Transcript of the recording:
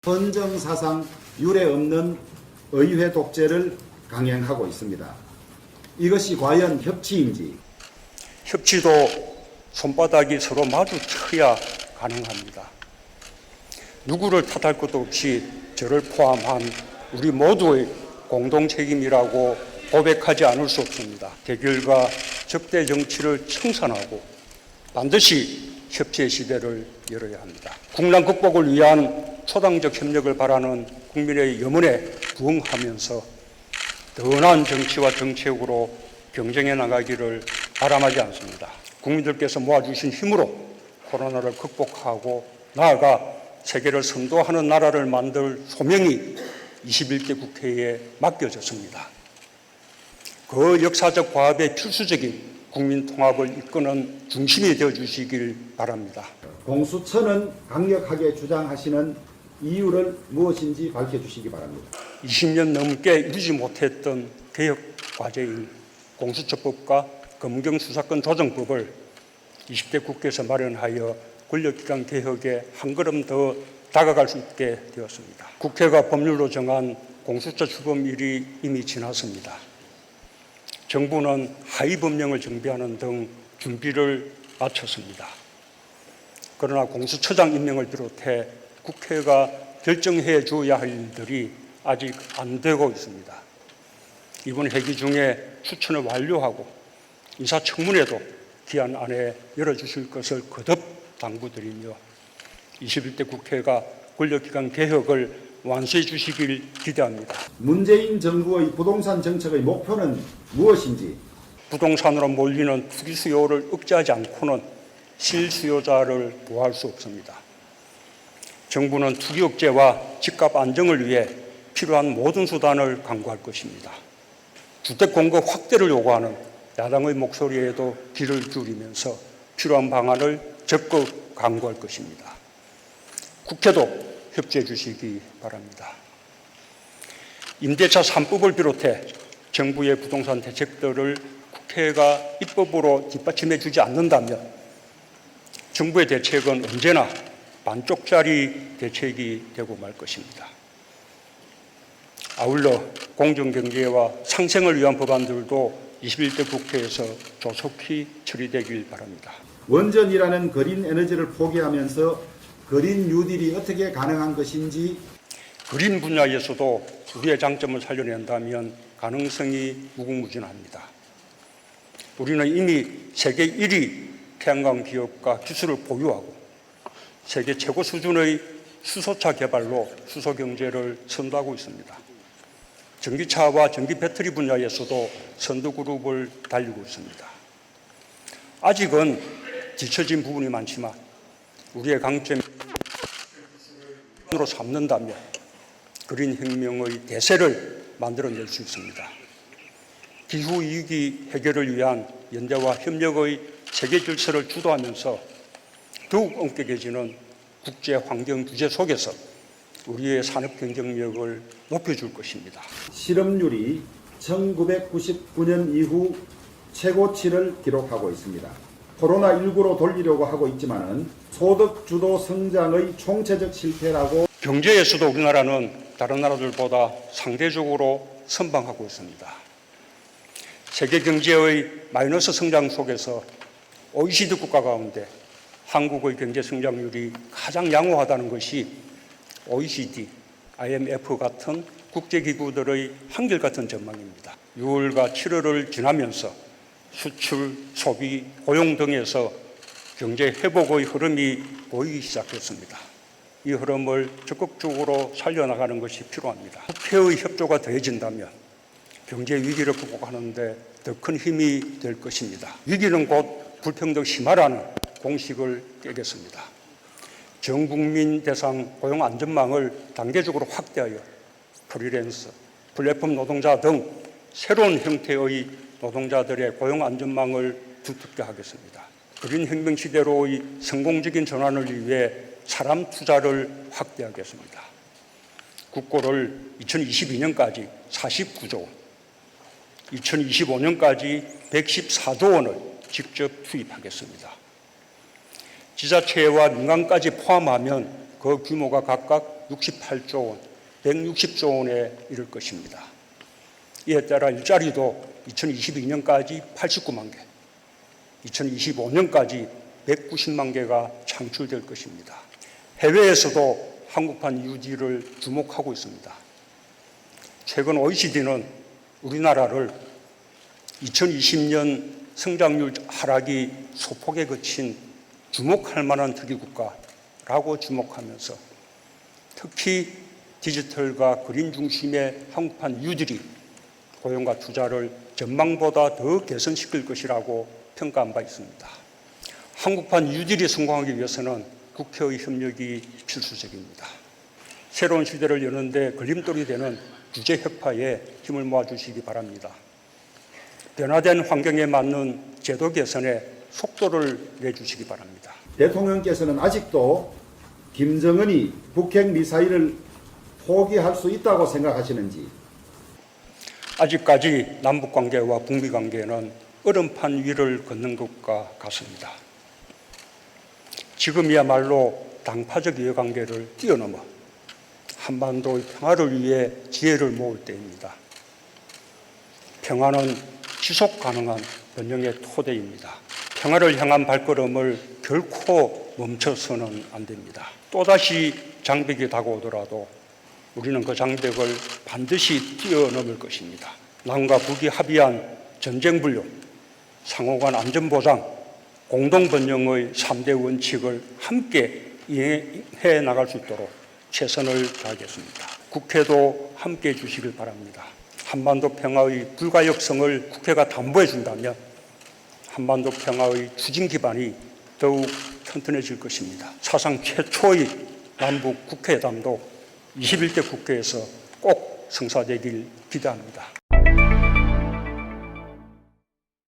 헌정사상 유례 없는 의회 독재를 강행하고 있습니다. 이것이 과연 협치인지? 협치도 손바닥이 서로 마주쳐야 가능합니다. 누구를 탓할 것도 없이 저를 포함한 우리 모두의 공동 책임이라고 고백하지 않을 수 없습니다. 대결과 적대 정치를 청산하고 반드시 협치의 시대를 열어야 합니다. 국난 극복을 위한 초당적 협력을 바라는 국민의 염원에 부응하면서 더 나은 정치와 정책으로 경쟁해 나가기를 바람하지 않습니다. 국민들께서 모아주신 힘으로 코로나를 극복하고 나아가 세계를 선도하는 나라를 만들 소명이 21대 국회에 맡겨졌습니다. 그 역사적 과업의 필수적인 국민 통합을 이끄는 중심이 되어주시길 바랍니다. 공수처는 강력하게 주장하시는 이유를 무엇인지 밝혀주시기 바랍니다. 20년 넘게 이루지 못했던 개혁 과제인 공수처법과 검경수사권 조정법을 20대 국회에서 마련하여 권력기관 개혁에 한 걸음 더 다가갈 수 있게 되었습니다. 국회가 법률로 정한 공수처 출범일이 이미 지났습니다. 정부는 하위 법령을 정비하는 등 준비를 마쳤습니다. 그러나 공수처장 임명을 비롯해 국회가 결정해 줘야 할 일들이 아직 안 되고 있습니다. 이번 회기 중에 추천을 완료하고 인사청문회도 기한 안에 열어주실 것을 거듭 당부드리며 21대 국회가 권력기관 개혁을 완수해 주시길 기대합니다. 문재인 정부의 부동산 정책의 목표는 무엇인지? 부동산으로 몰리는 투기 수요를 억제하지 않고는 실수요자를 보호할 수 없습니다. 정부는 투기 억제와 집값 안정을 위해 필요한 모든 수단을 강구할 것입니다. 주택 공급 확대를 요구하는 야당의 목소리에도 귀를 기울이면서 필요한 방안을 적극 강구할 것입니다. 국회도 협조해 주시기 바랍니다. 임대차 3법을 비롯해 정부의 부동산 대책들을 국회가 입법으로 뒷받침해 주지 않는다면 정부의 대책은 언제나 반쪽짜리 대책이 되고 말 것입니다. 아울러 공정경제와 상생을 위한 법안들도 21대 국회에서 조속히 처리되길 바랍니다. 원전이라는 그린 에너지를 포기하면서 그린 뉴딜이 어떻게 가능한 것인지? 그린 분야에서도 우리의 장점을 살려낸다면 가능성이 무궁무진합니다. 우리는 이미 세계 1위 태양광 기업과 기술을 보유하고 세계 최고 수준의 수소차 개발로 수소 경제를 선도하고 있습니다. 전기차와 전기 배터리 분야에서도 선두 그룹을 달리고 있습니다. 아직은 뒤처진 부분이 많지만 우리의 강점으로 삼는다면 그린 혁명의 대세를 만들어낼 수 있습니다. 기후위기 해결을 위한 연대와 협력의 세계 질서를 주도하면서 더욱 엄격해지는 국제 환경 규제 속에서 우리의 산업 경쟁력을 높여줄 것입니다. 실업률이 1999년 이후 최고치를 기록하고 있습니다. 코로나19로 돌리려고 하고 있지만은 소득 주도 성장의 총체적 실패라고. 경제에서도 우리나라는 다른 나라들보다 상대적으로 선방하고 있습니다. 세계 경제의 마이너스 성장 속에서 OECD 국가 가운데 한국의 경제 성장률이 가장 양호하다는 것이 OECD, IMF 같은 국제기구들의 한결같은 전망입니다. 6월과 7월을 지나면서 수출, 소비, 고용 등에서 경제 회복의 흐름이 보이기 시작했습니다. 이 흐름을 적극적으로 살려나가는 것이 필요합니다. 국회의 협조가 더해진다면 경제 위기를 극복하는 데 더 큰 힘이 될 것입니다. 위기는 곧 불평등 심화라는 공식을 깨겠습니다. 전 국민 대상 고용 안전망을 단계적으로 확대하여 프리랜서, 플랫폼 노동자 등 새로운 형태의 노동자들의 고용 안전망을 두텁게 하겠습니다. 그린 혁명 시대로의 성공적인 전환을 위해 사람 투자를 확대하겠습니다. 국고를 2022년까지 49조 원, 2025년까지 114조 원을 직접 투입하겠습니다. 지자체와 민간까지 포함하면 그 규모가 각각 68조 원, 160조 원에 이를 것입니다. 이에 따라 일자리도 2022년까지 89만 개, 2025년까지 190만 개가 창출될 것입니다. 해외에서도 한국판 유지를 주목하고 있습니다. 최근 OECD는 우리나라를 2020년 성장률 하락이 소폭에 그친 주목할 만한 특이국가라고 주목하면서 특히 디지털과 그린 중심의 한국판 유질이 고용과 투자를 전망보다 더 개선시킬 것이라고 평가한 바 있습니다. 한국판 유질이 성공하기 위해서는 국회의 협력이 필수적입니다. 새로운 시대를 여는데 걸림돌이 되는 규제 혁파에 힘을 모아주시기 바랍니다. 변화된 환경에 맞는 제도 개선에 속도를 내주시기 바랍니다. 대통령께서는 아직도 김정은이 북핵 미사일을 포기할 수 있다고 생각하시는지, 아직까지 남북관계와 북미관계는 얼음판 위를 걷는 것과 같습니다. 지금이야말로 당파적 이해관계를 뛰어넘어 한반도의 평화를 위해 지혜를 모을 때입니다. 평화는 지속 가능한 번영의 토대입니다. 평화를 향한 발걸음을 결코 멈춰서는 안 됩니다. 또다시 장벽이 다가오더라도 우리는 그 장벽을 반드시 뛰어넘을 것입니다. 남과 북이 합의한 전쟁 불력, 상호간 안전보장, 공동번영의 3대 원칙을 함께 이행해 나갈 수 있도록 최선을 다하겠습니다. 국회도 함께해 주시길 바랍니다. 한반도 평화의 불가역성을 국회가 담보해 준다면 한반도 평화의 추진 기반이 더욱 튼튼해질 것입니다. 사상 최초의 남북 국회회담도 21대 국회에서 꼭 성사되길 기대합니다.